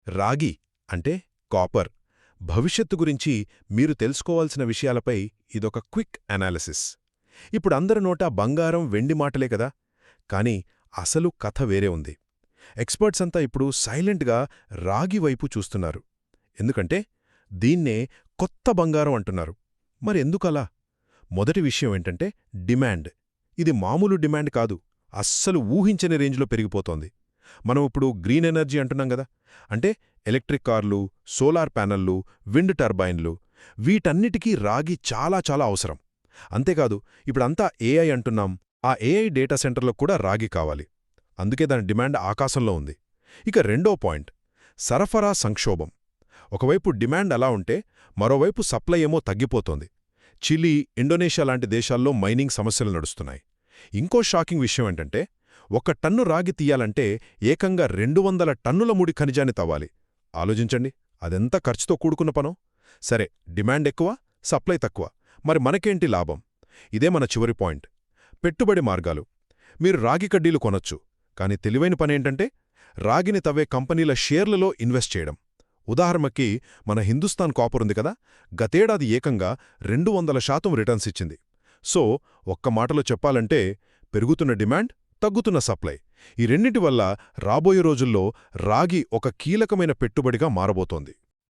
రాగి అంటే కాపర్ భవిష్యత్తు గురించి మీరు తెలుసుకోవాల్సిన విషయాలపై ఇదొక క్విక్ అనాలిసిస్. ఇప్పుడందరి నోటా బంగారం వెండి మాటలే కదా, కానీ అసలు కథ వేరే ఉంది. ఎక్స్పర్ట్స్ అంతా ఇప్పుడు సైలెంట్గా రాగి వైపు చూస్తున్నారు. ఎందుకంటే దీన్నే కొత్త బంగారం అంటున్నారు. మరి ఎందుకలా? మొదటి విషయం ఏంటంటే డిమాండ్. ఇది మామూలు డిమాండ్ కాదు, అస్సలు ఊహించని రేంజ్లో పెరిగిపోతోంది. మనం ఇప్పుడు గ్రీన్ ఎనర్జీ అంటున్నాం గదా, అంటే ఎలక్ట్రిక్ కార్లు, సోలార్ ప్యానెళ్లు, విండ్ టర్బైన్లు, వీటన్నిటికీ రాగి చాలా చాలా అవసరం. అంతేకాదు ఇప్పుడంతా ఏఐ అంటున్నాం, ఆ ఏఐ డేటా సెంటర్లో కూడా రాగి కావాలి. అందుకే దాని డిమాండ్ ఆకాశంలో ఉంది. ఇక రెండో పాయింట్, సరఫరా సంక్షోభం. ఒకవైపు డిమాండ్ అలా ఉంటే మరోవైపు సప్లై ఏమో తగ్గిపోతోంది. చిలీ, ఇండోనేషియా లాంటి దేశాల్లో మైనింగ్ సమస్యలు నడుస్తున్నాయి. ఇంకో షాకింగ్ విషయం ఏంటంటే 1 టన్ను రాగి తీయాలంటే ఏకంగా 200 టన్నుల ముడి ఖనిజాన్ని తవ్వాలి. ఆలోచించండి, అదెంత ఖర్చుతో కూడుకున్న పనో. సరే, డిమాండ్ ఎక్కువ, సప్లై తక్కువ, మరి మనకేంటి లాభం? ఇదే మన చివరి పాయింట్, పెట్టుబడి మార్గాలు. మీరు రాగి కడ్డీలు కొనొచ్చు, కానీ తెలివైన పనేంటంటే రాగిని తవ్వే కంపెనీల షేర్లలో ఇన్వెస్ట్ చేయడం. ఉదాహరణకి మన హిందుస్థాన్ కాపర్ ఉంది కదా, గతేడాది ఏకంగా 200% రిటర్న్స్ ఇచ్చింది. సో ఒక్క మాటలో చెప్పాలంటే పెరుగుతున్న డిమాండ్, తగ్గుతున్న సప్లై, ఈ రెండింటి వల్ల రాబోయే రోజుల్లో రాగి ఒక కీలకమైన పెట్టుబడిగా మారబోతోంది.